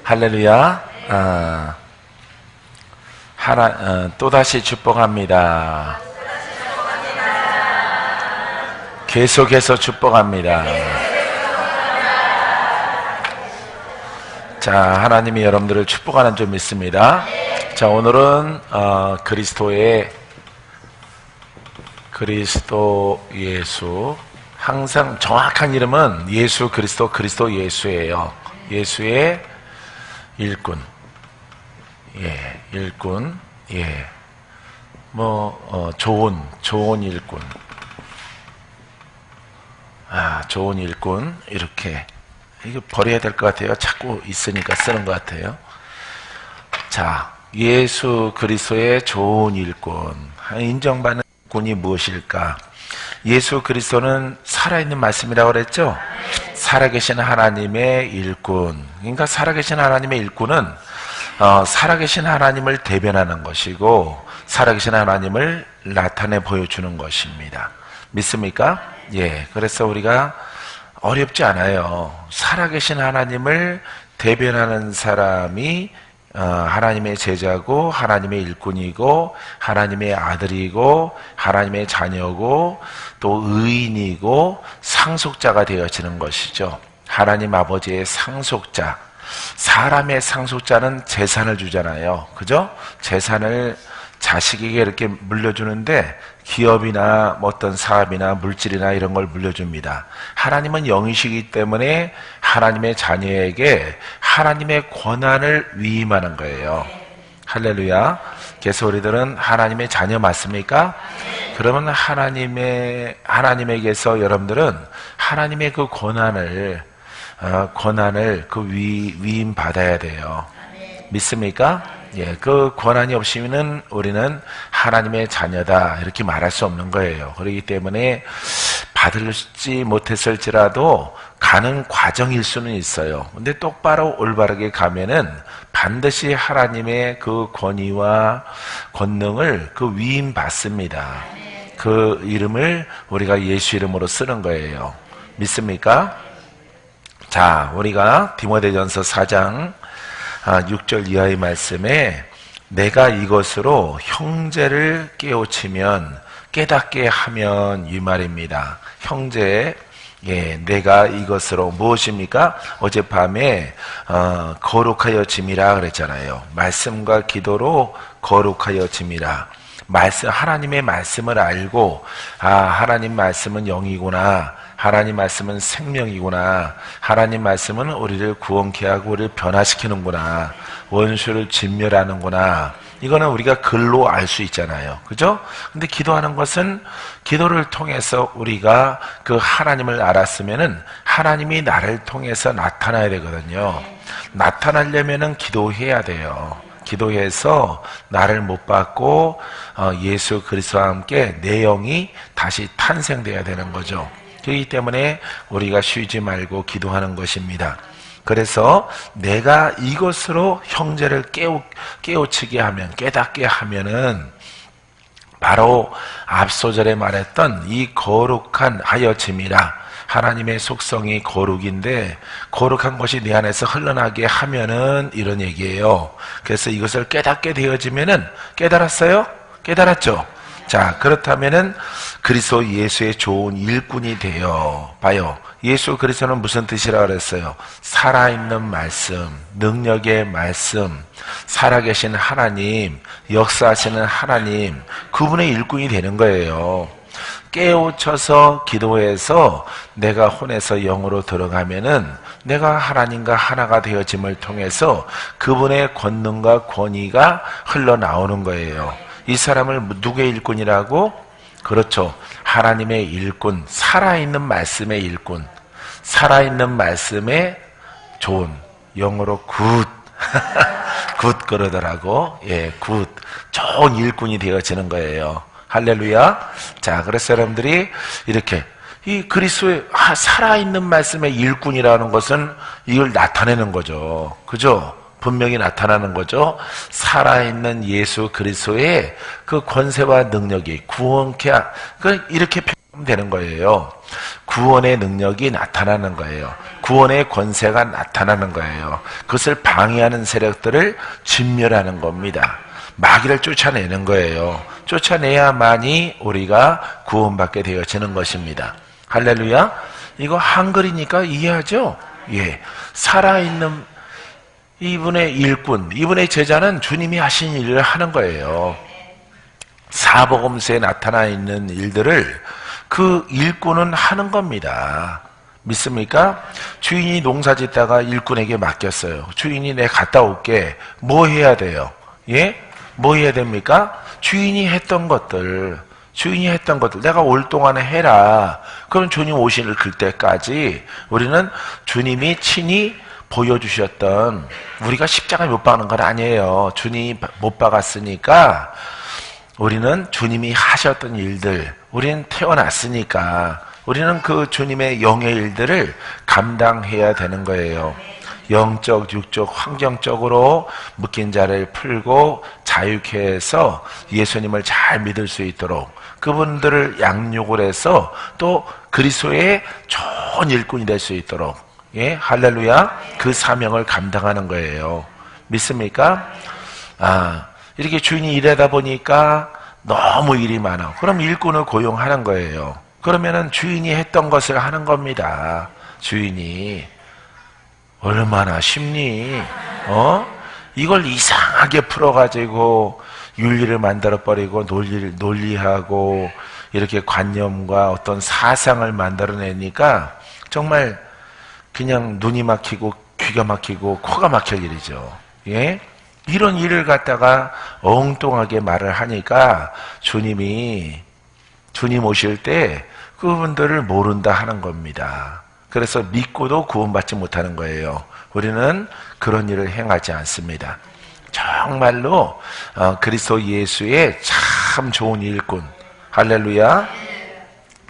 할렐루야. 또다시 축복합니다. 계속해서 축복합니다. 자, 하나님이 여러분들을 축복하는 줄 믿습니다. 자, 오늘은 그리스도 예수, 항상 정확한 이름은 예수 그리스도 예수예요. 예수의 일꾼, 일꾼, 좋은 일꾼, 좋은 일꾼, 이렇게. 이거 버려야 될 것 같아요. 자꾸 있으니까 쓰는 것 같아요. 자, 예수 그리스도의 좋은 일꾼, 인정받는 일꾼이 무엇일까? 예수 그리스도는 살아있는 말씀이라고 그랬죠? 살아계신 하나님의 일꾼. 그러니까 살아계신 하나님의 일꾼은 살아계신 하나님을 대변하는 것이고 살아계신 하나님을 나타내 보여주는 것입니다. 믿습니까? 그래서 우리가 어렵지 않아요. 살아계신 하나님을 대변하는 사람이 하나님의 제자고 하나님의 일꾼이고 하나님의 아들이고 하나님의 자녀고 또 의인이고 상속자가 되어지는 것이죠. 하나님 아버지의 상속자. 사람의 상속자는 재산을 주잖아요. 그죠? 재산을 자식에게 이렇게 물려주는데 기업이나 어떤 사업이나 물질이나 이런 걸 물려줍니다. 하나님은 영이시기 때문에 하나님의 자녀에게 하나님의 권한을 위임하는 거예요. 할렐루야. 그래서 우리들은 하나님의 자녀 맞습니까? 그러면 하나님에게서 여러분들은 하나님의 그 권한을 위임 받아야 돼요. 믿습니까? 그 권한이 없이는 우리는 하나님의 자녀다 이렇게 말할 수 없는 거예요. 그렇기 때문에 받을지 못했을지라도 가는 과정일 수는 있어요. 근데 똑바로 올바르게 가면은 반드시 하나님의 그 권위와 권능을 그 위임 받습니다. 그 이름을 우리가 예수 이름으로 쓰는 거예요. 믿습니까? 자, 우리가 디모데전서 4장 6절 이하의 말씀에 내가 이것으로 형제를 깨닫게 하면 이 말입니다. 형제, 내가 이것으로 무엇입니까? 어젯밤에 거룩하여짐이라 그랬잖아요. 말씀과 기도로 거룩하여짐이라. 하나님의 말씀을 알고 하나님 말씀은 영이구나. 하나님 말씀은 생명이구나. 하나님 말씀은 우리를 구원케 하고 우리를 변화시키는구나. 원수를 진멸하는구나. 이거는 우리가 글로 알 수 있잖아요. 그죠? 근데 기도하는 것은 기도를 통해서 우리가 그 하나님을 알았으면은 하나님이 나를 통해서 나타나야 되거든요. 나타나려면은 기도해야 돼요. 기도해서 나를 못 받고 예수 그리스도와 함께 내 영이 다시 탄생돼야 되는 거죠. 그렇기 때문에 우리가 쉬지 말고 기도하는 것입니다. 그래서 내가 이것으로 형제를 깨우치게 하면, 깨닫게 하면은 바로 앞소절에 말했던 이 거룩한 하여짐이라. 하나님의 속성이 거룩인데 거룩한 것이 내 안에서 흘러나게 하면은 이런 얘기예요. 그래서 이것을 깨닫게 되어지면은 깨달았어요? 깨달았죠? 자, 그렇다면은 그리스도 예수의 좋은 일꾼이 되어 봐요. 예수 그리스도는 무슨 뜻이라고 그랬어요? 살아있는 말씀, 능력의 말씀, 살아계신 하나님, 역사하시는 하나님, 그분의 일꾼이 되는 거예요. 깨우쳐서 기도해서 내가 혼에서 영으로 들어가면은 내가 하나님과 하나가 되어짐을 통해서 그분의 권능과 권위가 흘러나오는 거예요. 이 사람을 누구의 일꾼이라고? 그렇죠. 하나님의 일꾼, 살아있는 말씀의 일꾼, 살아있는 말씀의 좋은, 영어로 굿, 굿 그러더라고. 굿, 좋은 일꾼이 되어지는 거예요. 할렐루야. 자, 그래서 여러분들이 이렇게 이 그리스도의 살아있는 말씀의 일꾼이라는 것은 이걸 나타내는 거죠. 그죠? 분명히 나타나는 거죠. 살아있는 예수 그리스도의 그 권세와 능력이 구원케 이렇게 되는 거예요. 구원의 능력이 나타나는 거예요. 구원의 권세가 나타나는 거예요. 그것을 방해하는 세력들을 진멸하는 겁니다. 마귀를 쫓아내는 거예요. 쫓아내야만이 우리가 구원받게 되어지는 것입니다. 할렐루야. 이거 한글이니까 이해하죠? 예. 살아있는 이분의 일꾼, 이분의 제자는 주님이 하신 일을 하는 거예요. 사복음서에 나타나 있는 일들을 그 일꾼은 하는 겁니다. 믿습니까? 주인이 농사 짓다가 일꾼에게 맡겼어요. 주인이 내 갔다 올게. 뭐 해야 돼요? 예? 뭐 해야 됩니까? 주인이 했던 것들 내가 올 동안에 해라. 그럼 주님 오실 그때까지 우리는 주님이 친히 보여주셨던, 우리가 십자가에 못 박는 건 아니에요. 주님이 못 박았으니까 우리는 주님이 하셨던 일들, 우리는 태어났으니까 우리는 그 주님의 영의 일들을 감당해야 되는 거예요. 영적, 육적, 환경적으로 묶인 자를 풀고 자유케 해서 예수님을 잘 믿을 수 있도록 그분들을 양육을 해서 또 그리스도의 좋은 일꾼이 될 수 있도록, 예, 할렐루야, 그 사명을 감당하는 거예요. 믿습니까? 이렇게 주인이 일하다 보니까 너무 일이 많아. 그럼 일꾼을 고용하는 거예요. 그러면은 주인이 했던 것을 하는 겁니다. 주인이. 얼마나 쉽니? 이걸 이상하게 풀어가지고 윤리를 만들어버리고 논리하고 이렇게 관념과 어떤 사상을 만들어내니까 정말 그냥 눈이 막히고 귀가 막히고 코가 막힐 일이죠. 예? 이런 일을 갖다가 엉뚱하게 말을 하니까 주님 오실 때 그분들을 모른다 하는 겁니다. 그래서 믿고도 구원받지 못하는 거예요. 우리는 그런 일을 행하지 않습니다. 정말로 그리스도 예수의 참 좋은 일꾼, 할렐루야,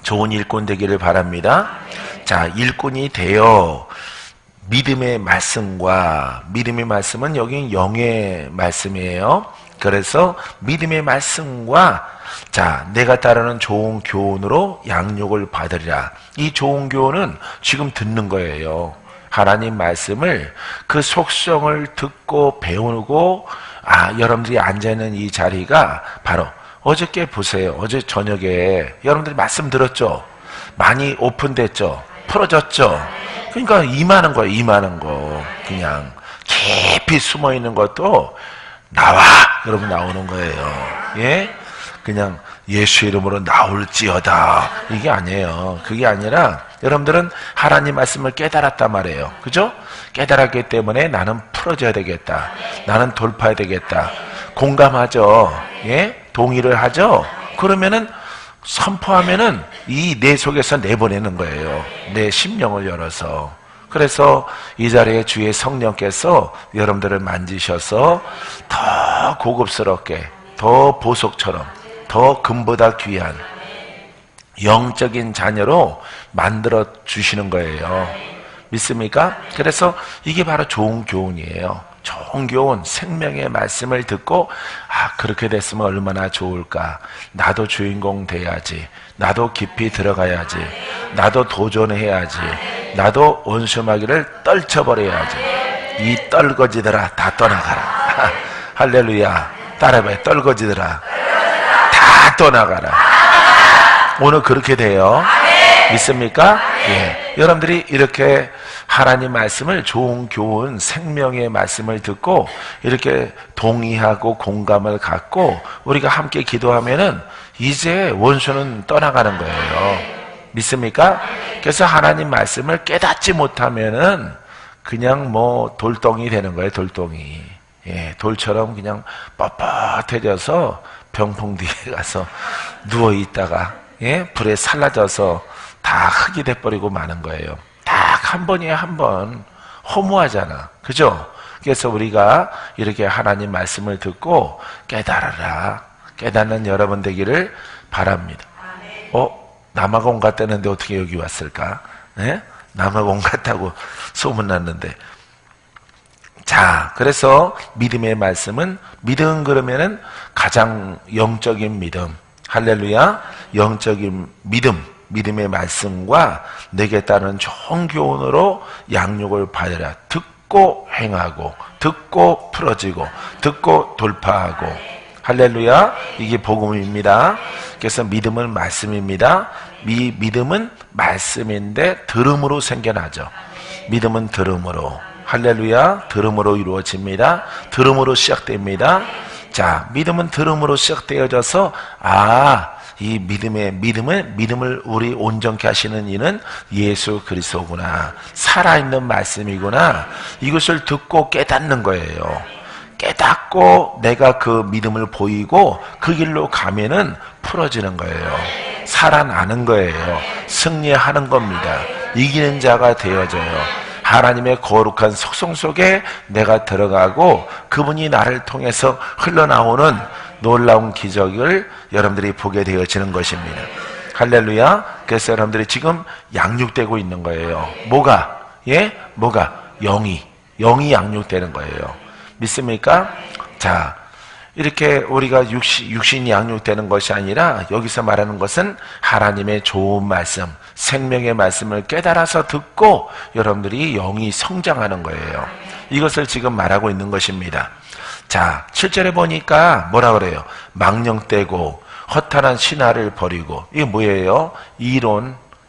좋은 일꾼 되기를 바랍니다. 자, 일꾼이 되어 믿음의 말씀과, 믿음의 말씀은 여기 영의 말씀이에요. 그래서 믿음의 말씀과 자, 내가 따르는 좋은 교훈으로 양육을 받으리라. 이 좋은 교훈은 지금 듣는 거예요. 하나님 말씀을, 그 속성을 듣고 배우고, 여러분들이 앉아있는 이 자리가 바로 어저께 보세요. 어제 저녁에 여러분들이 말씀 들었죠? 많이 오픈됐죠? 풀어졌죠? 그러니까 임하는 거예요. 임하는 거. 그냥 깊이 숨어있는 것도 나와! 여러분 나오는 거예요. 예? 그냥 예수 이름으로 나올지어다, 이게 아니에요. 그게 아니라 여러분들은 하나님 말씀을 깨달았단 말이에요. 그죠? 깨달았기 때문에 나는 풀어져야 되겠다, 나는 돌파해야 되겠다. 공감하죠? 예? 동의를 하죠? 그러면은 선포하면은 이 내 속에서 내보내는 거예요. 내 심령을 열어서. 그래서 이 자리에 주의 성령께서 여러분들을 만지셔서 더 고급스럽게, 더 보석처럼, 더 금보다 귀한 영적인 자녀로 만들어 주시는 거예요. 믿습니까? 그래서 이게 바로 좋은 교훈이에요. 좋은 교훈, 생명의 말씀을 듣고 그렇게 됐으면 얼마나 좋을까. 나도 주인공 돼야지. 나도 깊이 들어가야지. 나도 도전해야지. 나도 원수마귀를 떨쳐버려야지. 이 떨거지들아 다 떠나가라. 할렐루야. 따라해봐요. 떨거지들아 다 떠나가라. 오늘 그렇게 돼요. 믿습니까? 예. 여러분들이 이렇게 하나님 말씀을, 좋은 교훈, 생명의 말씀을 듣고 이렇게 동의하고 공감을 갖고 우리가 함께 기도하면은 이제 원수는 떠나가는 거예요. 믿습니까? 그래서 하나님 말씀을 깨닫지 못하면은 그냥 뭐 돌덩이 되는 거예요. 돌덩이. 예, 돌처럼 그냥 뻣뻣해져서 병풍 뒤에 가서 누워 있다가, 예, 불에 살라져서 다 흙이 돼버리고 마는 거예요. 딱 한 번이에요. 한 번. 허무하잖아. 그죠? 그래서 우리가 이렇게 하나님 말씀을 듣고 깨달아라. 깨닫는 여러분 되기를 바랍니다. 남아가 온 갔다는데 어떻게 여기 왔을까? 예? 남아가 온 갔다고 소문났는데. 자, 그래서 믿음의 말씀은, 믿음 그러면은 가장 영적인 믿음, 할렐루야, 영적인 믿음, 믿음의 말씀과 내게 따르는 좋은 교훈으로 양육을 받으라. 듣고 행하고, 듣고 풀어지고, 듣고 돌파하고. 할렐루야. 이게 복음입니다. 그래서 믿음은 말씀입니다. 믿음은 말씀인데 들음으로 생겨나죠. 믿음은 들음으로. 할렐루야. 들음으로 이루어집니다. 들음으로 시작됩니다. 자, 믿음은 들음으로 시작되어져서 이 믿음을 우리 온전케 하시는 이는 예수 그리스도구나. 살아있는 말씀이구나. 이것을 듣고 깨닫는 거예요. 깨닫고 내가 그 믿음을 보이고 그 길로 가면은 풀어지는 거예요. 살아나는 거예요. 승리하는 겁니다. 이기는 자가 되어져요. 하나님의 거룩한 속성 속에 내가 들어가고 그분이 나를 통해서 흘러나오는 놀라운 기적을 여러분들이 보게 되어지는 것입니다. 할렐루야. 그래서 여러분들이 지금 양육되고 있는 거예요. 뭐가? 영이 양육되는 거예요. 믿습니까? 자, 이렇게 우리가 육신이 양육되는 것이 아니라 여기서 말하는 것은 하나님의 좋은 말씀, 생명의 말씀을 깨달아서 듣고 여러분들이 영이 성장하는 거예요. 이것을 지금 말하고 있는 것입니다. 자, 7절에 보니까 뭐라 그래요? 망령되고 허탄한 신화를 버리고. 이게 뭐예요?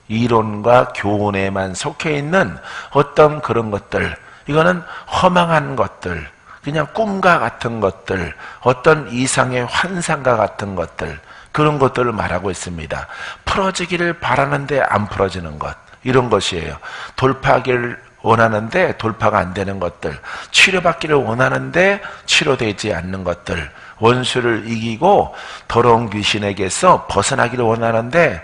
이론과 교훈에만 속해 있는 어떤 그런 것들, 이거는 허망한 것들, 그냥 꿈과 같은 것들, 어떤 이상의 환상과 같은 것들, 그런 것들을 말하고 있습니다. 풀어지기를 바라는데 안 풀어지는 것, 이런 것이에요. 돌파하기를 원하는데 돌파가 안 되는 것들, 치료받기를 원하는데 치료되지 않는 것들, 원수를 이기고 더러운 귀신에게서 벗어나기를 원하는데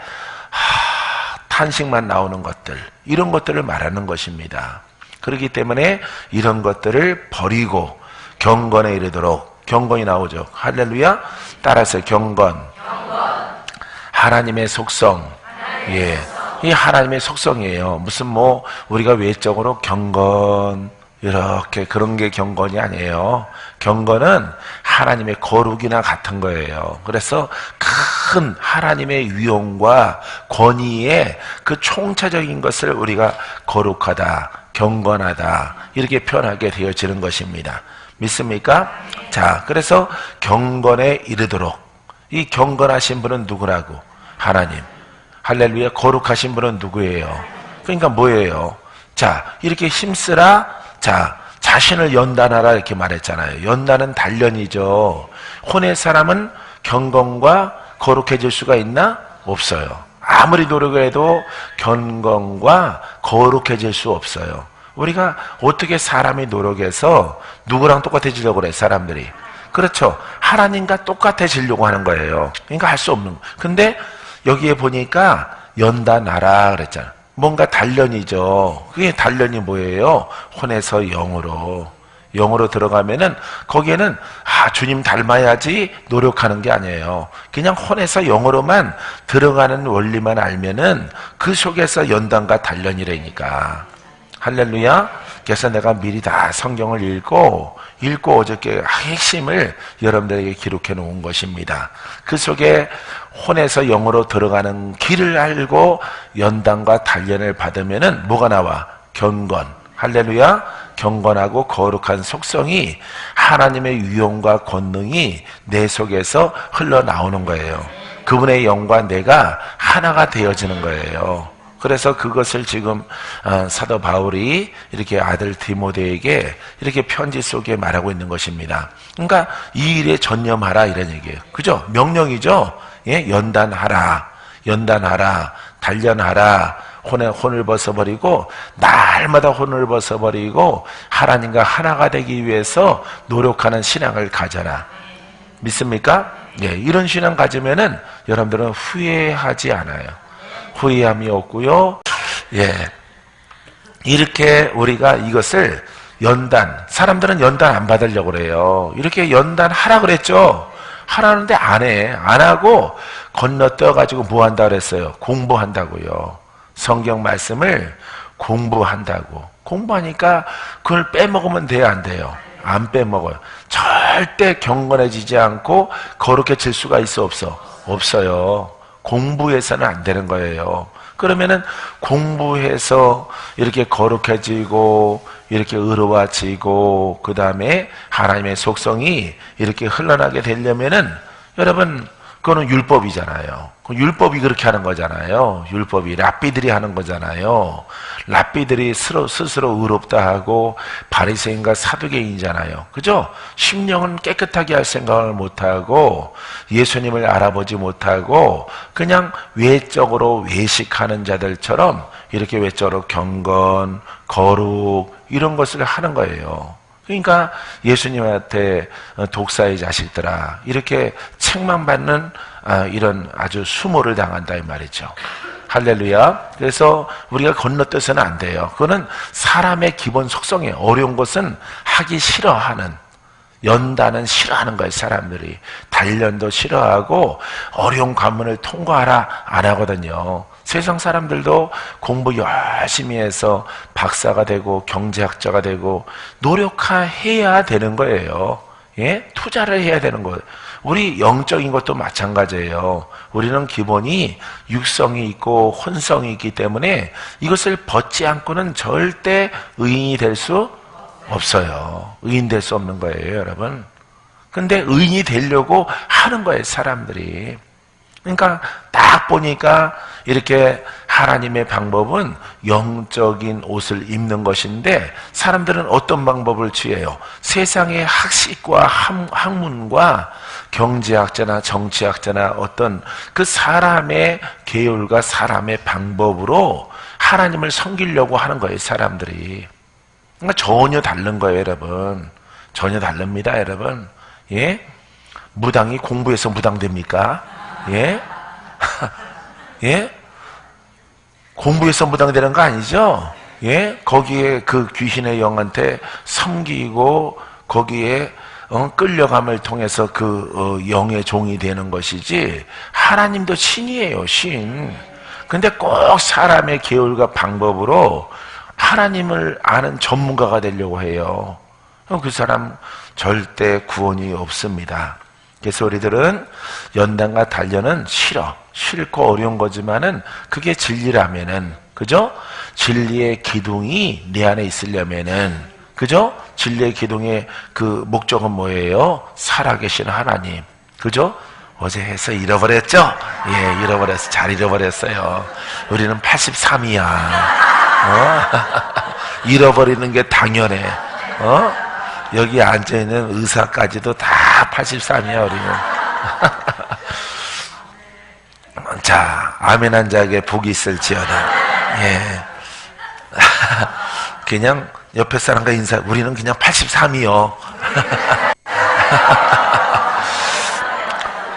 탄식만 나오는 것들, 이런 것들을 말하는 것입니다. 그렇기 때문에 이런 것들을 버리고 경건에 이르도록. 경건이 나오죠. 할렐루야. 따라서 경건. 하나님의 속성. 예, 이 하나님의 속성이에요. 무슨 우리가 외적으로 경건 이렇게 그런 게 경건이 아니에요. 경건은 하나님의 거룩이나 같은 거예요. 그래서 큰 하나님의 위엄과 권위의 그 총체적인 것을 우리가 거룩하다, 경건하다 이렇게 표현하게 되어지는 것입니다. 믿습니까? 자, 그래서 경건에 이르도록. 이 경건하신 분은 누구라고? 하나님. 할렐루야. 거룩하신 분은 누구예요? 그러니까 뭐예요? 자, 이렇게 힘쓰라. 자, 자신을 연단하라 이렇게 말했잖아요. 연단은 단련이죠. 혼의 사람은 경건과 거룩해질 수가 있나? 없어요. 아무리 노력을 해도 경건과 거룩해질 수 없어요. 우리가 어떻게 사람이 노력해서 누구랑 똑같아지려고 그래, 사람들이. 그렇죠. 하나님과 똑같아지려고 하는 거예요. 그러니까 할 수 없는 거. 근데 여기에 보니까 연단하라 그랬잖아. 뭔가 단련이죠. 그게 단련이 뭐예요? 혼에서 영으로 들어가면은 거기에는 주님 닮아야지 노력하는 게 아니에요. 그냥 혼에서 영으로만 들어가는 원리만 알면은 그 속에서 연단과 단련이라니까. 할렐루야. 그래서 내가 미리 다 성경을 읽고 어저께 핵심을 여러분들에게 기록해 놓은 것입니다. 그 속에 혼에서 영으로 들어가는 길을 알고 연단과 단련을 받으면은 뭐가 나와? 경건. 할렐루야. 경건하고 거룩한 속성이 하나님의 위엄과 권능이 내 속에서 흘러나오는 거예요. 그분의 영과 내가 하나가 되어지는 거예요. 그래서 그것을 지금 사도 바울이 이렇게 아들 디모데에게 이렇게 편지 속에 말하고 있는 것입니다. 그러니까 이 일에 전념하라 이런 얘기예요. 그죠? 명령이죠? 예? 연단하라, 단련하라, 혼을 벗어버리고 날마다 혼을 벗어버리고 하나님과 하나가 되기 위해서 노력하는 신앙을 가져라. 믿습니까? 예, 이런 신앙 가지면은 여러분들은 후회하지 않아요. 후회함이 없고요. 예, 이렇게 우리가 이것을 사람들은 연단 안 받으려고 그래요. 이렇게 연단하라 그랬죠. 하라는데 안 해. 안 하고 건너뛰어 가지고 뭐 한다 그랬어요? 공부한다고요. 성경 말씀을 공부한다고. 공부하니까 그걸 빼먹으면 돼요, 안 돼요? 안 빼먹어요. 절대 경건해지지 않고 거룩해질 수가 있어, 없어? 없어요. 공부해서는 안 되는 거예요. 그러면은 공부해서 이렇게 거룩해지고 이렇게 의로워지고 그 다음에 하나님의 속성이 이렇게 흘러나게 되려면은 여러분 그거는 율법이잖아요. 율법이 그렇게 하는 거잖아요. 율법이 랍비들이 하는 거잖아요. 랍비들이 스스로 의롭다 하고 바리새인과 사두개인이잖아요. 그죠? 심령은 깨끗하게 할 생각을 못하고 예수님을 알아보지 못하고 그냥 외적으로 외식하는 자들처럼 이렇게 외적으로 경건, 거룩 이런 것을 하는 거예요. 그러니까 예수님한테 독사의 자식들아 이렇게 책망받는 이런 아주 수모를 당한다 이 말이죠. 할렐루야. 그래서 우리가 건너뛰어서는 안 돼요. 그거는 사람의 기본 속성이에요. 어려운 것은 하기 싫어하는, 연단은 싫어하는 거예요. 사람들이 단련도 싫어하고 어려운 관문을 통과하라 안 하거든요. 세상 사람들도 공부 열심히 해서 박사가 되고 경제학자가 되고 노력해야 되는 거예요. 예? 투자를 해야 되는 거예요. 우리 영적인 것도 마찬가지예요. 우리는 기본이 육성이 있고 혼성이 있기 때문에 이것을 벗지 않고는 절대 의인이 될 수 없어요. 의인 될 수 없는 거예요, 여러분. 근데 의인이 되려고 하는 거예요, 사람들이. 그러니까 딱 보니까 이렇게 하나님의 방법은 영적인 옷을 입는 것인데 사람들은 어떤 방법을 취해요? 세상의 학식과 학문과 경제학자나 정치학자나 어떤 그 사람의 계율과 사람의 방법으로 하나님을 섬기려고 하는 거예요, 사람들이. 그러니까 전혀 다른 거예요, 여러분. 전혀 다릅니다, 여러분. 예? 무당이 공부해서 무당됩니까? 예? 예? 공부해서 무당되는 거 아니죠? 예? 거기에 그 귀신의 영한테 섬기고 거기에 끌려감을 통해서 그 영의 종이 되는 것이지 하나님도 신이에요, 신. 근데 꼭 사람의 계율과 방법으로 하나님을 아는 전문가가 되려고 해요. 그 사람 절대 구원이 없습니다. 그래서 우리들은 연단과 단련은 싫고 어려운 거지만은 그게 진리라면은, 그죠? 진리의 기둥이 내 안에 있으려면은, 그죠? 진리의 기둥의 그 목적은 뭐예요? 살아계신 하나님, 그죠? 어제 해서 잃어버렸죠? 예, 잃어버렸어. 잘 잃어버렸어요. 우리는 83이야. 잃어버리는 게 당연해. 여기 앉아있는 의사까지도 다 83이야, 우리는. 자, 아멘 한 자에게 복이 있을지어다. 예. 그냥 옆에 사람과 인사, 우리는 그냥 83이요.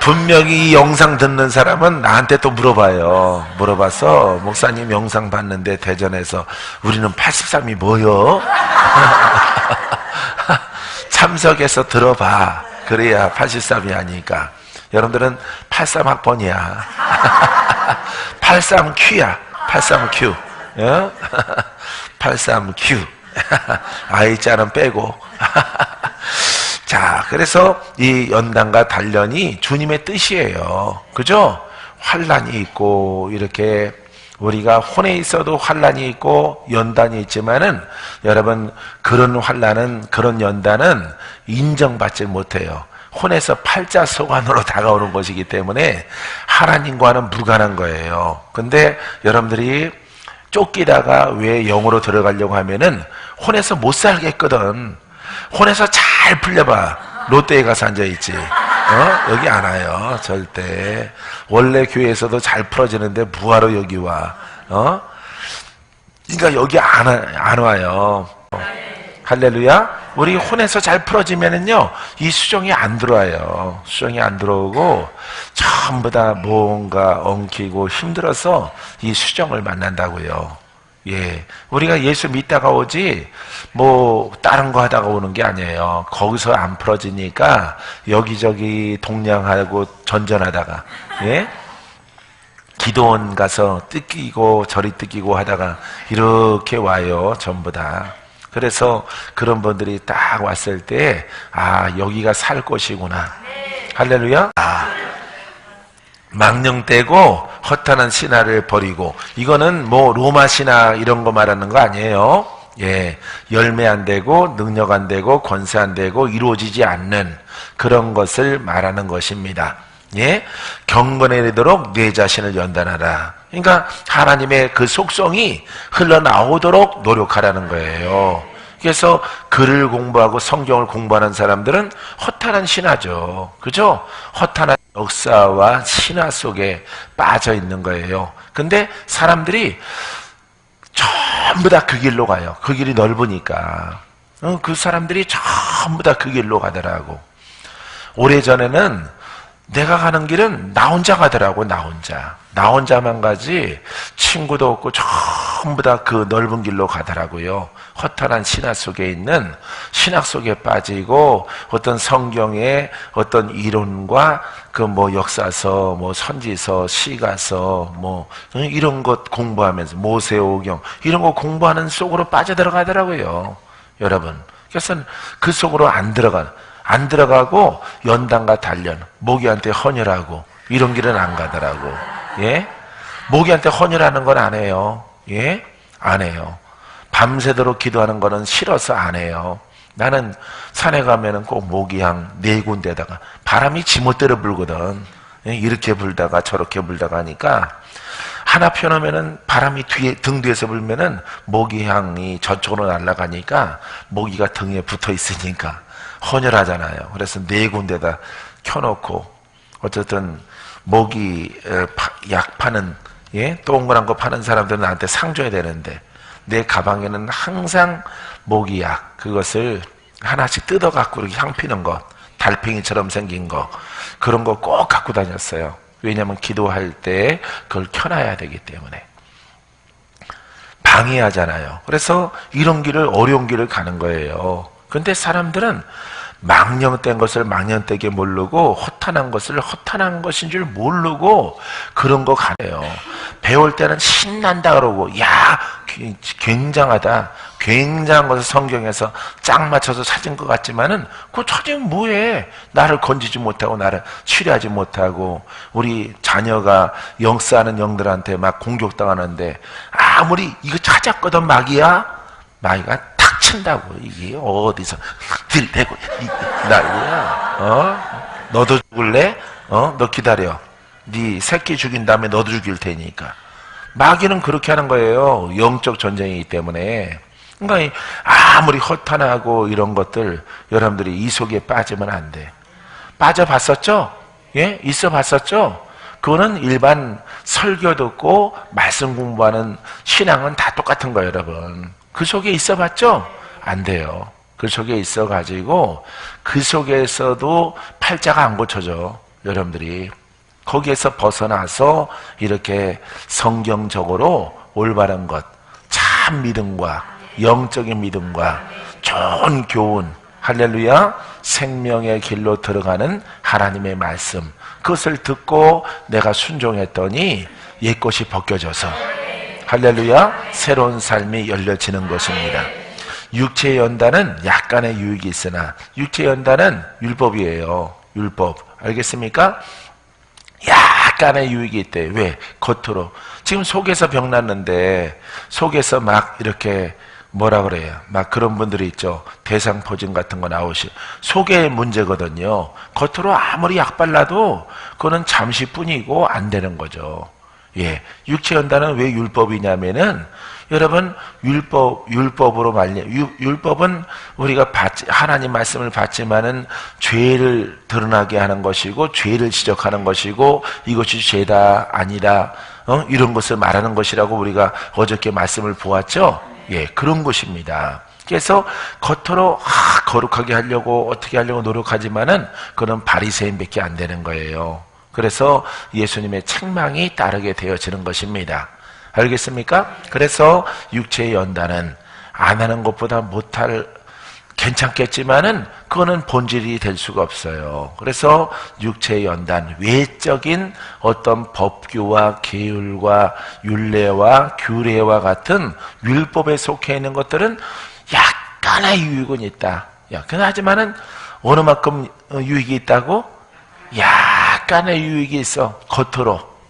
분명히 이 영상 듣는 사람은 나한테 또 물어봐요. 물어봐서, 목사님 영상 봤는데 대전에서 우리는 83이 뭐요? 참석해서 들어봐. 그래야 83이 아니니까. 여러분들은 83학번이야. 83Q야. 83Q. 83Q. I자는 빼고. 자, 그래서 이 연단과 단련이 주님의 뜻이에요. 그죠? 환난이 있고 이렇게 우리가 혼에 있어도 환난이 있고 연단이 있지만은 여러분 그런 환난은, 그런 연단은 인정받지 못해요. 혼에서 팔자소관으로 다가오는 것이기 때문에 하나님과는 무관한 거예요. 근데 여러분들이 쫓기다가 왜 영으로 들어가려고 하면은 혼에서 못 살겠거든. 혼에서 잘 풀려봐. 롯데에 가서 앉아있지. 여기 안 와요. 절대. 원래 교회에서도 잘 풀어지는데 뭐하러 여기 와. 그러니까 여기 안 와요. 할렐루야. 우리 혼에서 잘 풀어지면은요, 이 수정이 안 들어와요. 수정이 안 들어오고 전부 다 뭔가 엉키고 힘들어서 이 수정을 만난다고요. 예, 우리가 예수 믿다가 오지 뭐 다른 거 하다가 오는 게 아니에요. 거기서 안 풀어지니까 여기저기 동냥하고 전전하다가, 예, 기도원 가서 뜯기고 저리 뜯기고 하다가 이렇게 와요, 전부 다. 그래서 그런 분들이 딱 왔을 때, 아, 여기가 살 곳이구나. 할렐루야. 망령되고 허탄한 신화를 버리고, 이거는 뭐 로마 신화 이런 거 말하는 거 아니에요. 예, 열매 안 되고 능력 안 되고 권세 안 되고 이루어지지 않는 그런 것을 말하는 것입니다. 예, 경건에 이르도록 내 자신을 연단하라. 그러니까 하나님의 그 속성이 흘러나오도록 노력하라는 거예요. 그래서 글을 공부하고 성경을 공부하는 사람들은 허탄한 신화죠. 그죠? 허탄한 역사와 신화 속에 빠져 있는 거예요. 근데 사람들이 전부 다 그 길로 가요. 그 길이 넓으니까. 그 사람들이 전부 다 그 길로 가더라고. 오래전에는 내가 가는 길은 나 혼자 가더라고. 나 혼자만 가지 친구도 없고 전부 다 그 넓은 길로 가더라고요. 허탄한 신화 속에 있는, 신학 속에 빠지고 어떤 성경의 어떤 이론과 그 뭐 역사서, 뭐 선지서, 시가서, 뭐 이런 것 공부하면서 모세오경 이런 거 공부하는 속으로 빠져들어가더라고요. 여러분, 그래서 그 속으로 안 들어가고 연단과 단련, 모기한테 헌혈하고 이런 길은 안 가더라고. 예? 모기한테 헌혈하는 건 안 해요. 예? 안 해요. 밤새도록 기도하는 거는 싫어서 안 해요. 나는 산에 가면은 꼭 모기향 4군데다가 바람이 지멋대로 불거든. 예? 이렇게 불다가 저렇게 불다가 하니까 하나 펴놓으면은 바람이 등 뒤에서 불면은 모기향이 저쪽으로 날아가니까 모기가 등에 붙어 있으니까 헌혈하잖아요. 그래서 4군데다 켜놓고 어쨌든 모기 약 파는, 예? 동그란 거 파는 사람들은 나한테 상 줘야 되는데 내 가방에는 항상 모기약, 그것을 하나씩 뜯어갖고 이렇게 향 피는 것, 달팽이처럼 생긴 거, 그런 거 꼭 갖고 다녔어요. 왜냐하면 기도할 때 그걸 켜놔야 되기 때문에. 방해하잖아요. 그래서 이런 길을, 어려운 길을 가는 거예요. 근데 사람들은 망령된 것을 망령되게 모르고 허탄한 것을 허탄한 것인 줄 모르고 그런 거 가네요. 배울 때는 신난다 그러고, 야, 굉장하다, 굉장한 것을 성경에서 짝 맞춰서 찾은 것 같지만은 그거 찾으면 뭐해? 나를 건지지 못하고 나를 치료하지 못하고 우리 자녀가 영싸하는 영들한테 막 공격당하는데 아무리 이거 찾았거든 마귀가 탁 친다고. 이게 어디서 들대고 난리야. 너도 죽을래? 너 기다려. 네 새끼 죽인 다음에 너도 죽일 테니까. 마귀는 그렇게 하는 거예요. 영적 전쟁이기 때문에. 그러니까 아무리 허탄하고 이런 것들 여러분들이 이 속에 빠지면 안 돼. 빠져봤었죠? 예? 있어봤었죠? 그거는 일반 설교 듣고 말씀 공부하는 신앙은 다 똑같은 거예요, 여러분. 그 속에 있어봤죠? 안 돼요. 그 속에 있어가지고 그 속에서도 팔자가 안 고쳐져, 여러분들이. 거기에서 벗어나서 이렇게 성경적으로 올바른 것, 참 믿음과 영적인 믿음과 좋은 교훈, 할렐루야, 생명의 길로 들어가는 하나님의 말씀, 그것을 듣고 내가 순종했더니 옛것이 벗겨져서 할렐루야, 새로운 삶이 열려지는 것입니다. 육체의 연단은 약간의 유익이 있으나 육체의 연단은 율법이에요. 율법. 알겠습니까? 약간의 유익이 있대. 왜? 겉으로. 지금 속에서 병 났는데 속에서 막 이렇게 뭐라 그래요? 막 그런 분들이 있죠. 대상포진 같은 거 나오시고. 속의 문제거든요. 겉으로 아무리 약 발라도 그거는 잠시뿐이고 안 되는 거죠. 예. 육체 연단은 왜 율법이냐면은 여러분, 율법으로 율법은 우리가 하나님 말씀을 받지만은 죄를 드러나게 하는 것이고, 죄를 지적하는 것이고, 이것이 죄다, 아니다, 이런 것을 말하는 것이라고 우리가 어저께 말씀을 보았죠? 예, 그런 것입니다. 그래서 겉으로 거룩하게 하려고, 어떻게 하려고 노력하지만은, 그런 바리새인밖에 안 되는 거예요. 그래서 예수님의 책망이 따르게 되어지는 것입니다. 알겠습니까? 그래서 육체의 연단은 안 하는 것보다 못할, 괜찮겠지만은 그거는 본질이 될 수가 없어요. 그래서 육체의 연단, 외적인 어떤 법규와 계율과 율례와 규례와 같은 율법에 속해 있는 것들은 약간의 유익은 있다. 하지만은 어느 만큼 유익이 있다고? 약간 약간의 유익이 있어.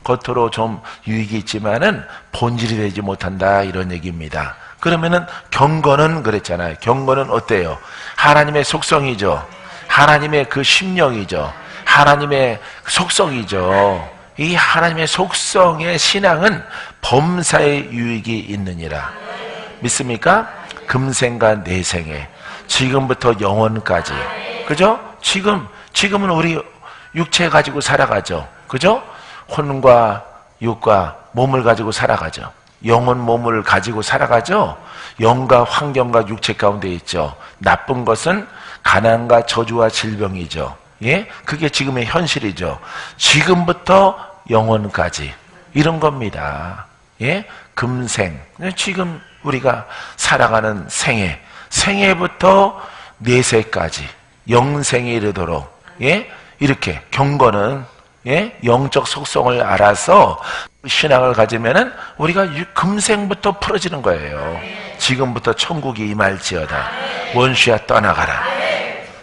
겉으로 좀 유익이 있지만은 본질이 되지 못한다, 이런 얘기입니다. 그러면은 경건은 그랬잖아요. 경건은 어때요? 하나님의 속성이죠. 하나님의 그 심령이죠. 하나님의 속성이죠. 이 하나님의 속성의 신앙은 범사의 유익이 있느니라. 믿습니까? 금생과 내생에, 지금부터 영원까지. 그죠? 지금은 우리 육체 가지고 살아가죠. 그죠? 혼과 육과 몸을 가지고 살아가죠. 영혼 몸을 가지고 살아가죠. 영과 환경과 육체 가운데 있죠. 나쁜 것은 가난과 저주와 질병이죠. 예? 그게 지금의 현실이죠. 지금부터 영원까지 이런 겁니다. 예? 금생. 지금 우리가 살아가는 생애부터 내세까지 영생에 이르도록, 예? 이렇게 경건은, 예? 영적 속성을 알아서 신앙을 가지면은 우리가 금생부터 풀어지는 거예요. 지금부터 천국이 임할지어다. 원수야 떠나가라.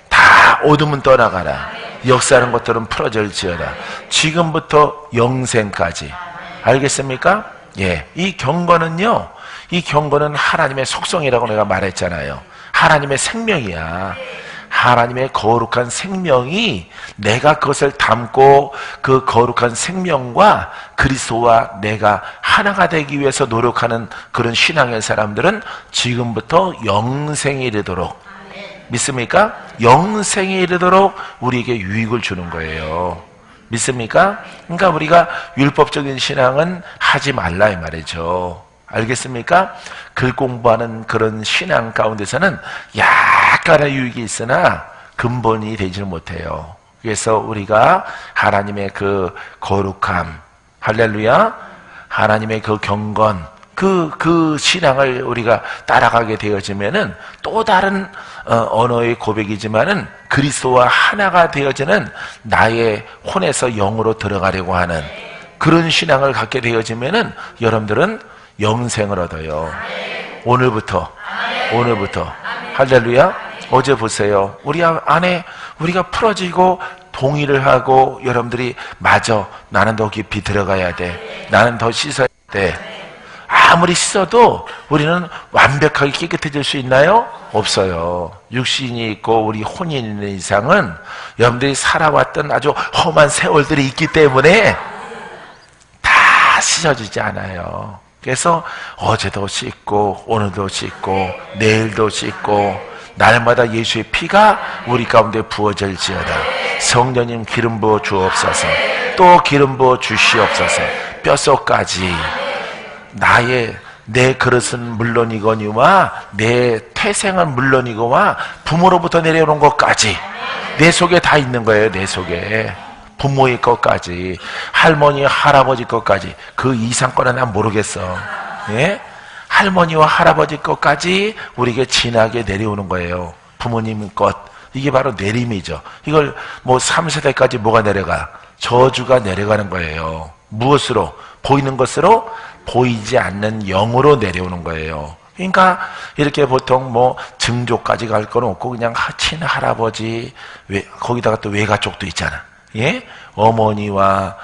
다 어둠은 떠나가라. 역사하는 것들은 풀어질지어다. 지금부터 영생까지. 알겠습니까? 예. 이 경건은요, 이 경건은 하나님의 속성이라고 내가 말했잖아요. 하나님의 생명이야. 하나님의 거룩한 생명이, 내가 그것을 담고 그 거룩한 생명과 그리스도와 내가 하나가 되기 위해서 노력하는 그런 신앙의 사람들은 지금부터 영생에 이르도록, 믿습니까? 영생에 이르도록 우리에게 유익을 주는 거예요. 믿습니까? 그러니까 우리가 율법적인 신앙은 하지 말라 이 말이죠. 알겠습니까? 글 공부하는 그런 신앙 가운데서는 약간의 유익이 있으나 근본이 되지는 못해요. 그래서 우리가 하나님의 그 거룩함, 할렐루야, 하나님의 그 경건, 그 신앙을 우리가 따라가게 되어지면은 또 다른 언어의 고백이지만은 그리스도와 하나가 되어지는 나의 혼에서 영으로 들어가려고 하는 그런 신앙을 갖게 되어지면은 여러분들은 영생을 얻어요. 오늘부터 할렐루야. 어제 보세요. 우리 안에 우리가 풀어지고 동의를 하고 여러분들이 맞아, 나는 더 깊이 들어가야 돼, 나는 더 씻어야 돼. 아무리 씻어도 우리는 완벽하게 깨끗해질 수 있나요? 없어요. 육신이 있고 우리 혼이 있는 이상은 여러분들이 살아왔던 아주 험한 세월들이 있기 때문에 다 씻어지지 않아요. 그래서 어제도 씻고 오늘도 씻고 내일도 씻고 날마다 예수의 피가 우리 가운데 부어질지어다. 성령님 기름 부어 주옵소서. 또 기름 부어 주시옵소서. 뼛속까지 내 그릇은 물론이거니와 내 태생은 물론이거와 부모로부터 내려오는 것까지 내 속에 다 있는 거예요. 내 속에 부모의 것까지, 할머니 할아버지 것까지. 그 이상 거는 난 모르겠어. 예? 할머니와 할아버지 것까지 우리에게 진하게 내려오는 거예요. 부모님 것. 이게 바로 내림이죠. 이걸 뭐 3세대까지 뭐가 내려가? 저주가 내려가는 거예요. 무엇으로? 보이는 것으로? 보이지 않는 영으로 내려오는 거예요. 그러니까 이렇게 보통 뭐 증조까지 갈 건 없고 그냥 친할아버지, 거기다가 또 외가족도 있잖아. 예? 어머니와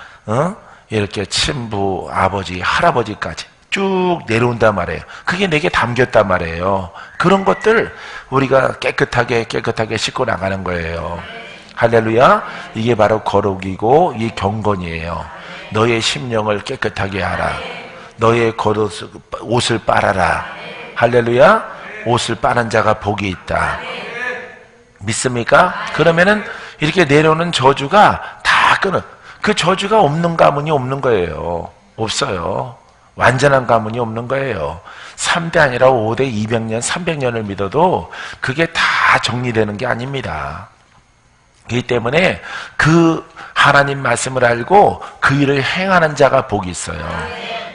이렇게 친부, 아버지, 할아버지까지 쭉 내려온단 말이에요. 그게 내게 담겼단 말이에요. 그런 것들 우리가 깨끗하게 씻고 나가는 거예요. 할렐루야. 이게 바로 거룩이고 이 경건이에요. 너의 심령을 깨끗하게 하라. 너의 옷을 빨아라. 할렐루야. 옷을 빠는 자가 복이 있다. 믿습니까? 그러면은 이렇게 내려오는 저주가 다 끊어. 그 저주가 없는 가문이 없는 거예요. 없어요. 완전한 가문이 없는 거예요. 3대 아니라 5대 200년, 300년을 믿어도 그게 다 정리되는 게 아닙니다. 그렇기 때문에 그 하나님 말씀을 알고 그 일을 행하는 자가 복이 있어요.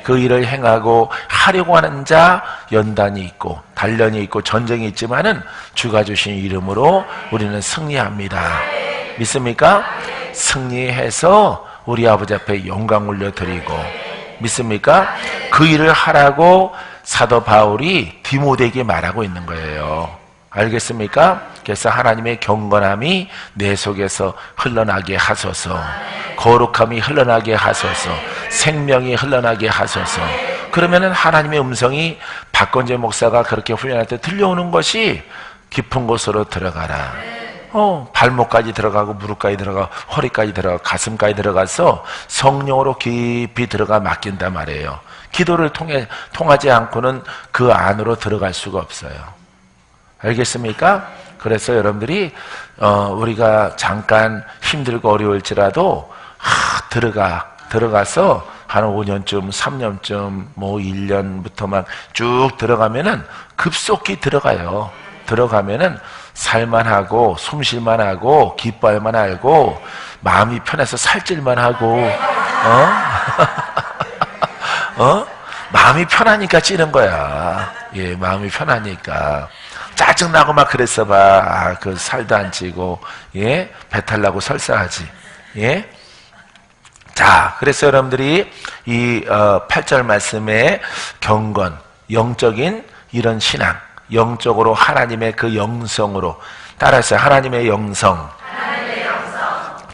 그 일을 행하고 하려고 하는 자 연단이 있고 단련이 있고 전쟁이 있지만은 주가 주신 이름으로 우리는 승리합니다. 믿습니까? 승리해서 우리 아버지 앞에 영광 올려드리고, 믿습니까? 그 일을 하라고 사도 바울이 디모데에게 말하고 있는 거예요. 알겠습니까? 그래서 하나님의 경건함이 내 속에서 흘러나게 하소서. 거룩함이 흘러나게 하소서. 생명이 흘러나게 하소서. 그러면은 하나님의 음성이 박건재 목사가 그렇게 훈련할 때 들려오는 것이 깊은 곳으로 들어가라. 발목까지 들어가고 무릎까지 들어가고 허리까지 들어가고 가슴까지 들어가서 성령으로 깊이 들어가 맡긴단 말이에요. 기도를 통하지 않고는 그 안으로 들어갈 수가 없어요. 알겠습니까? 그래서 여러분들이 우리가 잠깐 힘들고 어려울지라도 들어가서 한 5년쯤 3년쯤 뭐 1년부터만 쭉 들어가면은 급속히 들어가요. 들어가면은 살만하고 숨쉴만하고 기뻐할만 하고 마음이 편해서 살찔만 하고 마음이 편하니까 찌는 거야. 예, 마음이 편하니까. 짜증나고 막 그랬어 봐. 그 살도 안 찌고, 예, 배탈 나고 설사하지. 예. 자, 그래서 여러분들이 이 8절 말씀에 경건, 영적인 이런 신앙, 영적으로 하나님의 그 영성으로 따라서 하나님의 영성.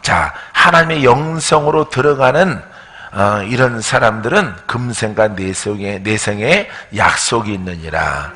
자, 하나님의 영성으로 들어가는 이런 사람들은 금생과 내생에 약속이 있느니라.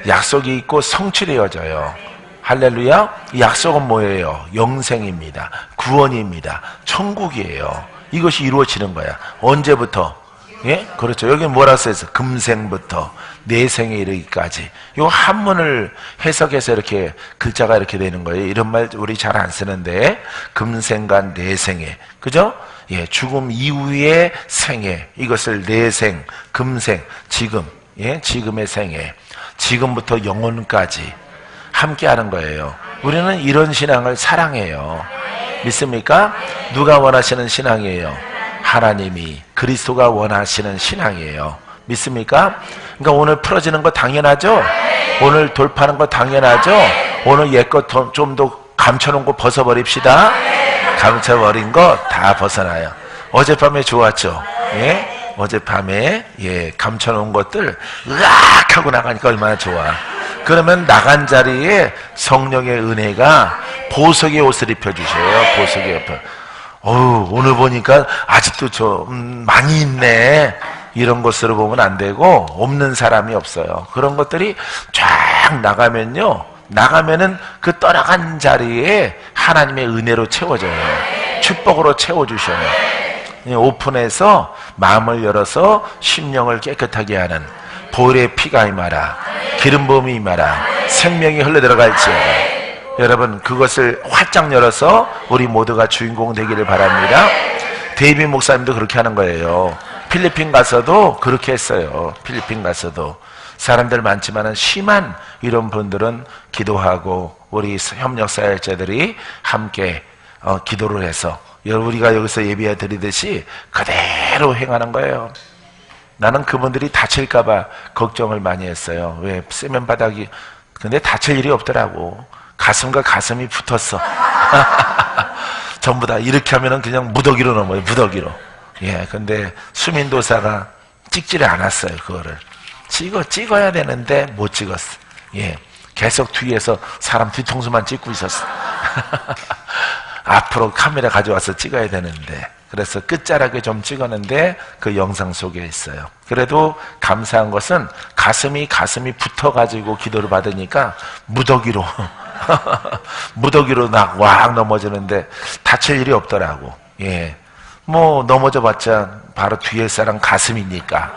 약속이 있고 성취를 이어져요. 할렐루야. 이 약속은 뭐예요? 영생입니다. 구원입니다. 천국이에요. 이것이 이루어지는 거야. 언제부터? 예? 그렇죠. 여기는 뭐라고 써있어? 금생부터 내생에 이르기까지. 요 한문을 해석해서 이렇게 글자가 이렇게 되는 거예요. 이런 말 우리 잘 안 쓰는데 금생과 내생에. 그죠? 예, 죽음 이후의 생애. 이것을 내생, 금생, 지금. 예, 지금의 생애. 지금부터 영혼까지 함께 하는 거예요. 우리는 이런 신앙을 사랑해요. 믿습니까? 누가 원하시는 신앙이에요? 하나님이, 그리스도가 원하시는 신앙이에요. 믿습니까? 그러니까 오늘 풀어지는 거 당연하죠? 오늘 돌파하는 거 당연하죠? 오늘 옛것 좀 더 감춰놓은 거 벗어버립시다. 감춰버린 거 다 벗어나요. 어젯밤에 좋았죠? 예? 어젯밤에, 예, 감춰놓은 것들, 으악! 하고 나가니까 얼마나 좋아. 그러면 나간 자리에 성령의 은혜가 보석의 옷을 입혀주셔요. 보석의 옷을. 오늘 보니까 아직도 많이 있네. 이런 것으로 보면 안 되고, 없는 사람이 없어요. 그런 것들이 쫙 나가면은 그 떠나간 자리에 하나님의 은혜로 채워져요. 축복으로 채워주셔요. 오픈해서 마음을 열어서 심령을 깨끗하게 하는 보혈의 피가 임하라. 기름 부음이 임하라. 생명이 흘러들어갈지어다. 여러분, 그것을 활짝 열어서 우리 모두가 주인공 되기를 바랍니다. 데이비 목사님도 그렇게 하는 거예요. 필리핀 가서도 그렇게 했어요. 필리핀 가서도 사람들 많지만은 심한 이런 분들은 기도하고 우리 협력사역자들이 함께 기도를 해서 우리가 여기서 예배 드리듯이 그대로 행하는 거예요. 나는 그분들이 다칠까봐 걱정을 많이 했어요. 왜? 세면 바닥이. 근데 다칠 일이 없더라고. 가슴과 가슴이 붙었어. 전부 다 이렇게 하면은 그냥 무더기로 넘어요. 무더기로. 예, 근데 수민도사가 찍지를 않았어요. 그거를. 찍어야 되는데 못 찍었어. 예. 계속 뒤에서 사람 뒤통수만 찍고 있었어. 앞으로 카메라 가져와서 찍어야 되는데. 그래서 끝자락에 좀 찍었는데 그 영상 속에 있어요. 그래도 감사한 것은 가슴이 붙어가지고 기도를 받으니까 무더기로 무더기로 왁 넘어지는데 다칠 일이 없더라고. 예, 뭐 넘어져 봤자 바로 뒤에 사람 가슴이니까.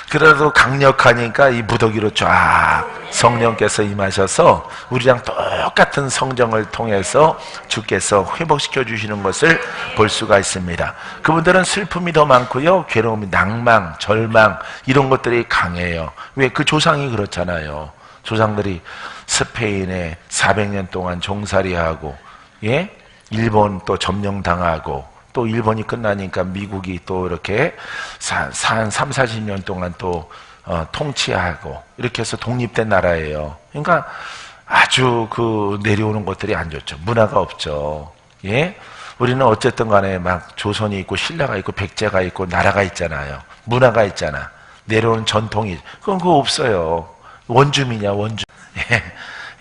그래도 강력하니까 이 무더기로 쫙 성령께서 임하셔서 우리랑 똑같은 성정을 통해서 주께서 회복시켜 주시는 것을 볼 수가 있습니다. 그분들은 슬픔이 더 많고요, 괴로움이, 낭망, 절망 이런 것들이 강해요. 왜? 그 조상이 그렇잖아요. 조상들이 스페인에 400년 동안 종살이하고, 예? 일본 또 점령당하고, 또 일본이 끝나니까 미국이 또 이렇게 한 3, 40년 동안 또 통치하고 이렇게 해서 독립된 나라예요. 그러니까 아주 그 내려오는 것들이 안 좋죠. 문화가 없죠. 예? 우리는 어쨌든 간에 막 조선이 있고 신라가 있고 백제가 있고 나라가 있잖아요. 문화가 있잖아. 내려오는 전통이. 그건 그거 없어요. 원주민이야, 원주. 예,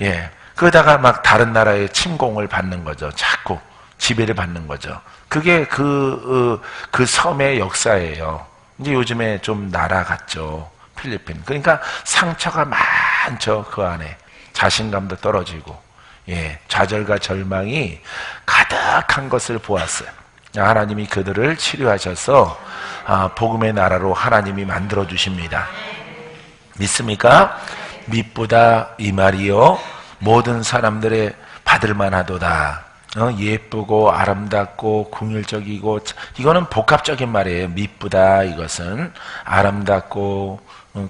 예. 그러다가 막 다른 나라의 침공을 받는 거죠. 자꾸 지배를 받는 거죠. 그게 그 섬의 역사예요. 이제 요즘에 좀 나라 같죠. 필리핀. 그러니까 상처가 많죠. 그 안에. 자신감도 떨어지고, 예, 좌절과 절망이 가득한 것을 보았어요. 하나님이 그들을 치료하셔서 복음의 나라로 하나님이 만들어 주십니다. 믿습니까? 미쁘다 이 말이요 모든 사람들의 받을 만하도다. 예쁘고 아름답고 궁율적이고, 이거는 복합적인 말이에요. 미쁘다, 이것은 아름답고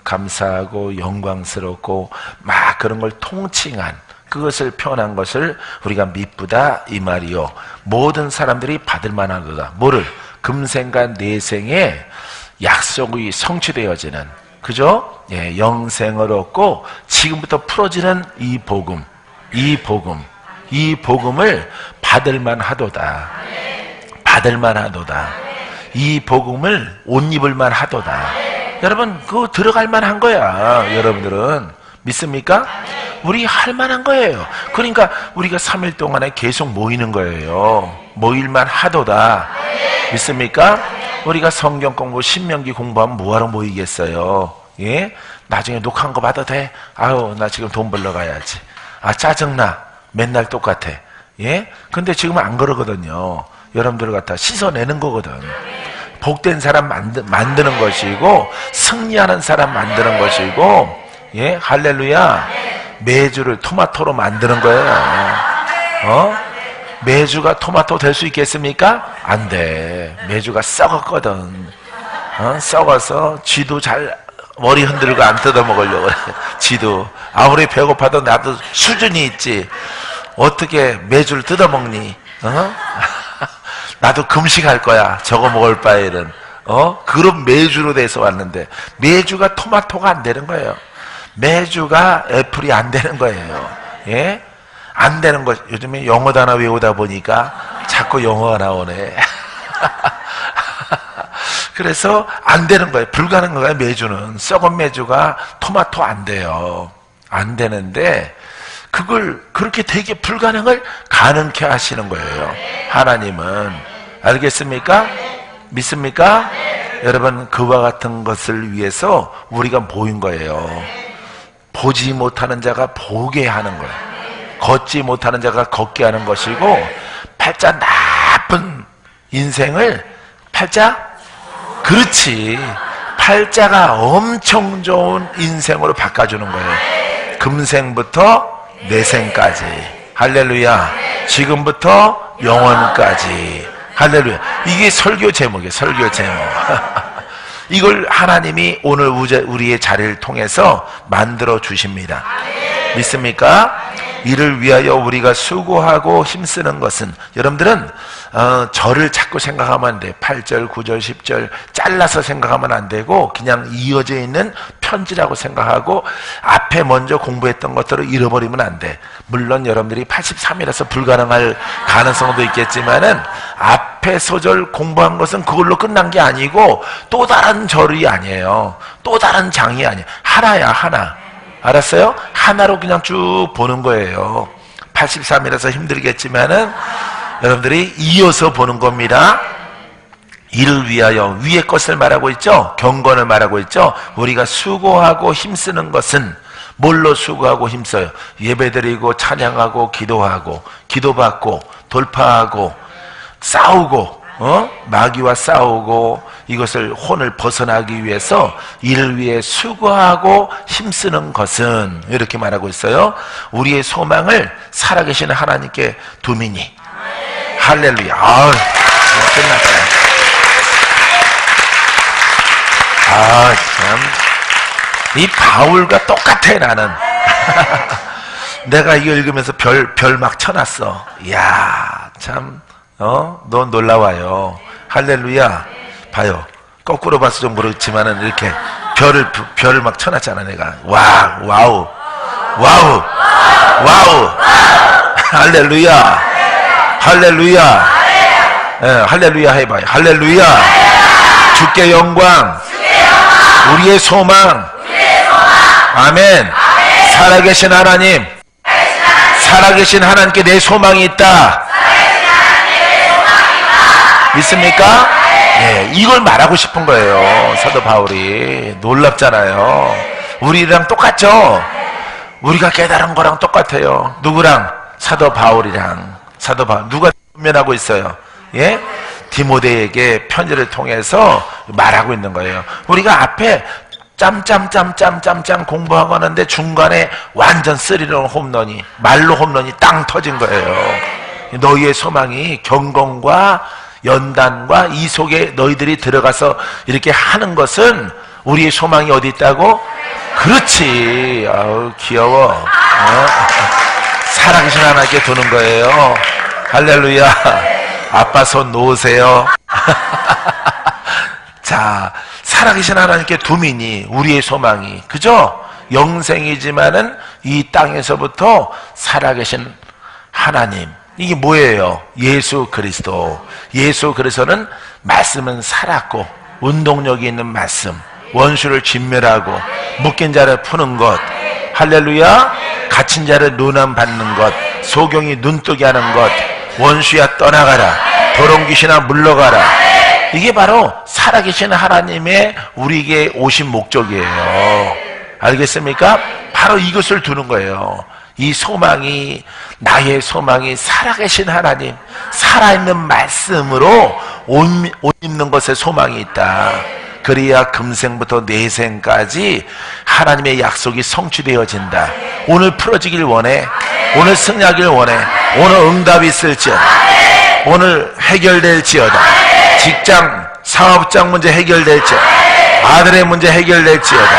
감사하고 영광스럽고 막 그런 걸 통칭한, 그것을 표현한 것을 우리가 미쁘다 이 말이요 모든 사람들이 받을 만하도다. 뭐를? 금생과 내생에 약속이 성취되어지는, 그죠? 예, 영생을 얻고 지금부터 풀어지는 이 복음을 받을 만하도다. 받을 만하도다. 이 복음을 옷 입을 만하도다. 여러분, 그거 들어갈 만한 거야. 여러분들은 믿습니까? 우리 할 만한 거예요. 그러니까 우리가 3일 동안에 계속 모이는 거예요. 모일만 하도다. 믿습니까? 우리가 성경 공부, 신명기 공부하면 뭐하러 모이겠어요? 예? 나중에 녹화한 거 받아도 돼? 아유, 나 지금 돈 벌러 가야지. 아, 짜증나. 맨날 똑같아. 예? 근데 지금은 안 그러거든요. 여러분들 갖다 씻어내는 거거든. 복된 사람 만드는 것이고, 승리하는 사람 만드는 것이고, 예? 할렐루야. 매주를 토마토로 만드는 거예요. 매주가 토마토 될 수 있겠습니까? 안 돼. 매주가 썩었거든. 썩어서 쥐도 잘 머리 흔들고 안 뜯어 먹으려고 그래. 쥐도 아무리 배고파도 나도 수준이 있지. 어떻게 매주를 뜯어 먹니? 나도 금식할 거야. 저거 먹을 바에는. 그런 매주로 돼서 왔는데, 매주가 토마토가 안 되는 거예요. 매주가 애플이 안 되는 거예요. 예? 안 되는 것. 요즘에 영어 단어 외우다 보니까 자꾸 영어가 나오네. 그래서 안 되는 거예요. 불가능한 거예요. 매주는. 썩은 매주가 토마토 안 돼요. 안 되는데, 그걸 그렇게 되게 불가능을 가능케 하시는 거예요. 하나님은. 알겠습니까? 믿습니까? 여러분, 그와 같은 것을 위해서 우리가 모인 거예요. 보지 못하는 자가 보게 하는 거예요. 걷지 못하는 자가 걷게 하는 것이고, 팔자 나쁜 인생을 그렇지. 팔자가 엄청 좋은 인생으로 바꿔주는 거예요. 금생부터 내생까지. 할렐루야. 지금부터 영원까지. 할렐루야. 이게 설교 제목이에요. 설교 제목. 이걸 하나님이 오늘 우리의 자리를 통해서 만들어 주십니다. 믿습니까? 이를 위하여 우리가 수고하고 힘쓰는 것은, 여러분들은 절을 자꾸 생각하면 안 돼. 8절, 9절, 10절 잘라서 생각하면 안 되고, 그냥 이어져 있는 편지라고 생각하고 앞에 먼저 공부했던 것들을 잃어버리면 안 돼. 물론 여러분들이 83이라서 불가능할 가능성도 있겠지만은, 앞에 소절 공부한 것은 그걸로 끝난 게 아니고 또 다른 절이 아니에요. 또 다른 장이 아니에요. 하나야, 하나. 알았어요? 하나로 그냥 쭉 보는 거예요. 83이라서 힘들겠지만은 여러분들이 이어서 보는 겁니다. 이를 위하여, 위의 것을 말하고 있죠. 경건을 말하고 있죠. 우리가 수고하고 힘쓰는 것은 뭘로 수고하고 힘써요? 예배드리고 찬양하고 기도하고 기도받고 돌파하고 싸우고, 마귀와 싸우고, 이것을 혼을 벗어나기 위해서 이를 위해 수고하고 힘쓰는 것은, 이렇게 말하고 있어요. 우리의 소망을 살아계시는 하나님께 두미니. 할렐루야. 끝났어요. 참. 이 바울과 똑같아, 나는. 내가 이거 읽으면서 별 막 쳐놨어. 이야, 참. 너 놀라워요. 할렐루야. 봐요. 거꾸로 봐서 좀 그렇지만은 이렇게 별을 막 쳐놨잖아, 내가. 와우. 할렐루야. 할렐루야. 예, 할렐루야 해봐요. 할렐루야. 주께 영광. 우리의 소망. 아멘. 살아계신 하나님, 살아계신 하나님께 내 소망이 있다. 믿습니까? 네, 이걸 말하고 싶은 거예요. 사도 바울이. 놀랍잖아요. 우리랑 똑같죠? 우리가 깨달은 거랑 똑같아요. 누구랑? 사도 바울이랑. 사도 바울. 누가 면하고 있어요? 예? 디모데에게 편지를 통해서 말하고 있는 거예요. 우리가 앞에 짬짬짬짬짬짬 공부하고 하는데 중간에 완전 스리런 홈런이, 말로 홈런이 땅 터진 거예요. 너희의 소망이 경건과 연단과 이 속에 너희들이 들어가서 이렇게 하는 것은 우리의 소망이 어디 있다고? 그렇지. 아우 귀여워. 살아계신 하나님께 두는 거예요. 할렐루야. 아빠 손 놓으세요. 자, 살아계신 하나님께 두미니 우리의 소망이, 그죠? 영생이지만은 이 땅에서부터 살아계신 하나님, 이게 뭐예요? 예수 그리스도. 예수 그리스도는 말씀은 살았고 운동력이 있는 말씀, 원수를 진멸하고 묶인 자를 푸는 것, 할렐루야. 갇힌 자를 눈안 받는 것, 소경이 눈뜨게 하는 것, 원수야 떠나가라, 더러운 귀신아 물러가라. 이게 바로 살아계신 하나님의 우리에게 오신 목적이에요. 알겠습니까? 바로 이것을 두는 거예요. 이 소망이, 나의 소망이 살아계신 하나님, 살아있는 말씀으로 옷 입는 것에 소망이 있다. 그래야 금생부터 내생까지 하나님의 약속이 성취되어진다. 오늘 풀어지길 원해. 오늘 승리하길 원해. 오늘 응답이 있을지어다. 오늘 해결될지어다. 직장, 사업장 문제 해결될지어다. 아들의 문제 해결될지어다.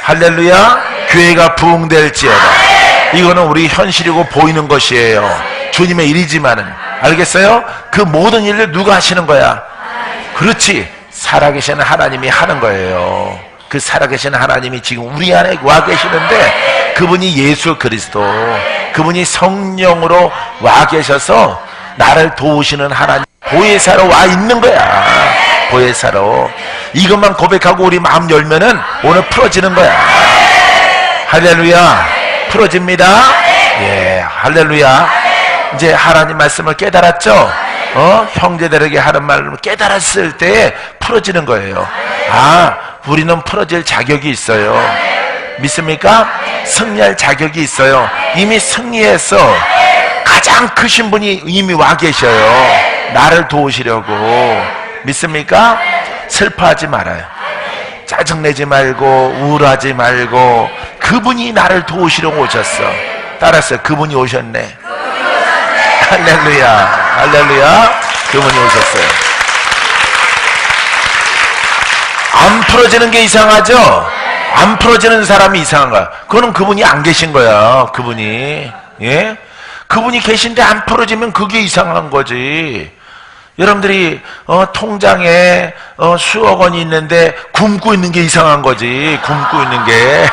할렐루야. 교회가 부흥될지어다. 이거는 우리 현실이고 보이는 것이에요. 주님의 일이지만은. 알겠어요? 그 모든 일을 누가 하시는 거야? 그렇지. 살아계신 하나님이 하는 거예요. 그 살아계신 하나님이 지금 우리 안에 와 계시는데, 그분이 예수 그리스도, 그분이 성령으로 와 계셔서 나를 도우시는 하나님, 보혜사로 와 있는 거야. 보혜사로. 이것만 고백하고 우리 마음 열면은 오늘 풀어지는 거야. 할렐루야. 풀어집니다. 예, 할렐루야. 이제 하나님 말씀을 깨달았죠? 형제들에게 하는 말을 깨달았을 때 풀어지는 거예요. 아, 우리는 풀어질 자격이 있어요. 믿습니까? 승리할 자격이 있어요. 이미 승리해서 가장 크신 분이 이미 와 계셔요. 나를 도우시려고. 믿습니까? 슬퍼하지 말아요. 짜증내지 말고 우울하지 말고, 그분이 나를 도우시려고 오셨어. 따라서 그분이 오셨네. 할렐루야. 할렐루야. 그분이 오셨어요. 안 풀어지는 게 이상하죠? 안 풀어지는 사람이 이상한 거야. 그거는 그분이 안 계신 거야. 그분이. 예? 그분이 계신데 안 풀어지면 그게 이상한 거지. 여러분들이 통장에 수억 원이 있는데 굶고 있는 게 이상한 거지. 굶고 있는 게.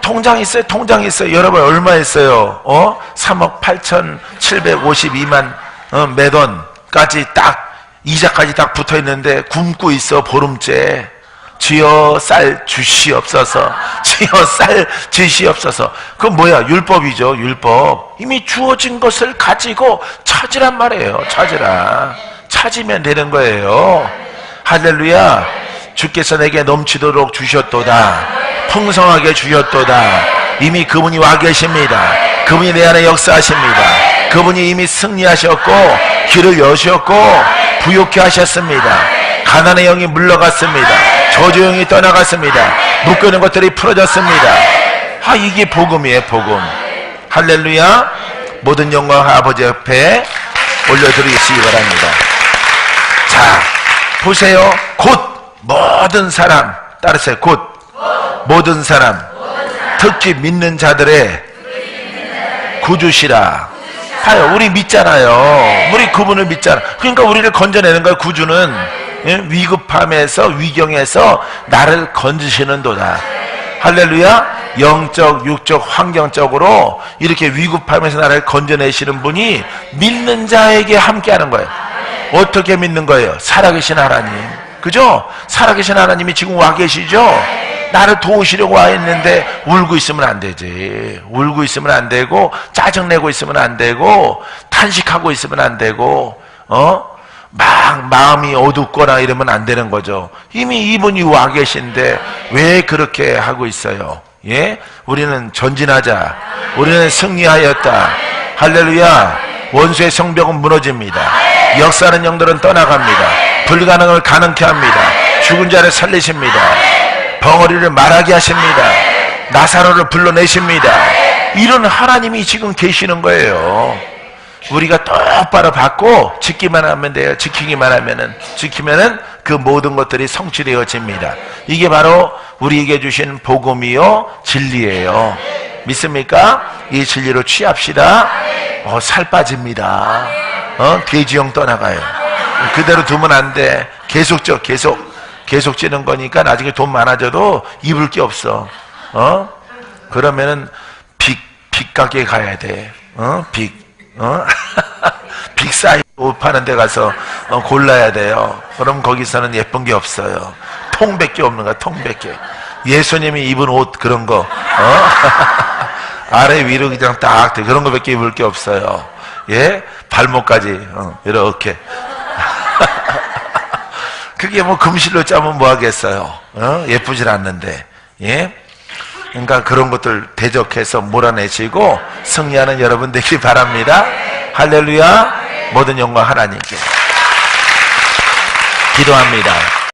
통장 있어요. 통장 있어요. 여러분 얼마 있어요? 3억 8,752만 몇 원까지 딱 이자까지 딱 붙어 있는데 굶고 있어. 보름째. 주여 쌀 주시옵소서. 주여 쌀 주시옵소서. 그건 뭐야? 율법이죠. 율법. 이미 주어진 것을 가지고 찾으란 말이에요. 찾으라. 찾으면 되는 거예요. 할렐루야. 주께서 내게 넘치도록 주셨도다. 풍성하게 주셨도다. 이미 그분이 와 계십니다. 그분이 내 안에 역사하십니다. 그분이 이미 승리하셨고 길을 여셨고 부욕케 하셨습니다. 가난의 영이 물러갔습니다. 저주 영이 떠나갔습니다. 묶여있는 것들이 풀어졌습니다. 이게 복음이에요. 복음. 할렐루야. 모든 영광 아버지 옆에 올려드리시기 바랍니다. 자, 보세요. 곧 모든 사람, 따르세요. 곧 모든 사람, 특히 믿는 자들의 구주시라. 봐요. 우리 믿잖아요. 우리 그분을 믿잖아. 그러니까 우리를 건져내는 거야. 구주는 위급함에서, 위경에서 나를 건지시는 도다. 할렐루야. 영적, 육적, 환경적으로 이렇게 위급함에서 나를 건져내시는 분이 믿는 자에게 함께하는 거예요. 어떻게 믿는 거예요? 살아계신 하나님. 그죠? 살아계신 하나님이 지금 와 계시죠? 나를 도우시려고 와 있는데 울고 있으면 안 되지. 울고 있으면 안 되고 짜증내고 있으면 안 되고 탄식하고 있으면 안 되고 막 마음이 어둡거나 이러면 안 되는 거죠. 이미 이분이 와 계신데 왜 그렇게 하고 있어요? 예? 우리는 전진하자. 우리는 승리하였다. 할렐루야. 원수의 성벽은 무너집니다. 역사하는 영들은 떠나갑니다. 불가능을 가능케 합니다. 죽은 자를 살리십니다. 벙어리를 말하게 하십니다. 나사로를 불러내십니다. 이런 하나님이 지금 계시는 거예요. 우리가 똑바로 받고 지키기만 하면 돼요. 지키면은 그 모든 것들이 성취되어집니다. 이게 바로 우리에게 주신 복음이요 진리예요. 믿습니까? 이 진리로 취합시다. 살 빠집니다. 돼지형 떠나가요. 그대로 두면 안 돼. 계속 찌는 거니까 나중에 돈 많아져도 입을 게 없어. 그러면은 빅 가게 가야 돼. 빅사이즈 옷 파는 데 가서 골라야 돼요. 그럼 거기서는 예쁜 게 없어요. 통밖에 없는 거야. 통밖에. 예수님이 입은 옷 그런 거 아래 위로 그냥 딱 그런 거밖에 입을 게 없어요. 예? 발목까지 이렇게 그게 뭐 금실로 짜면 뭐 하겠어요. 예쁘질 않는데. 예? 그러니까 그런 것들 대적해서 몰아내시고 승리하는 여러분 되길 바랍니다. 할렐루야. 모든 영광 하나님께 기도합니다.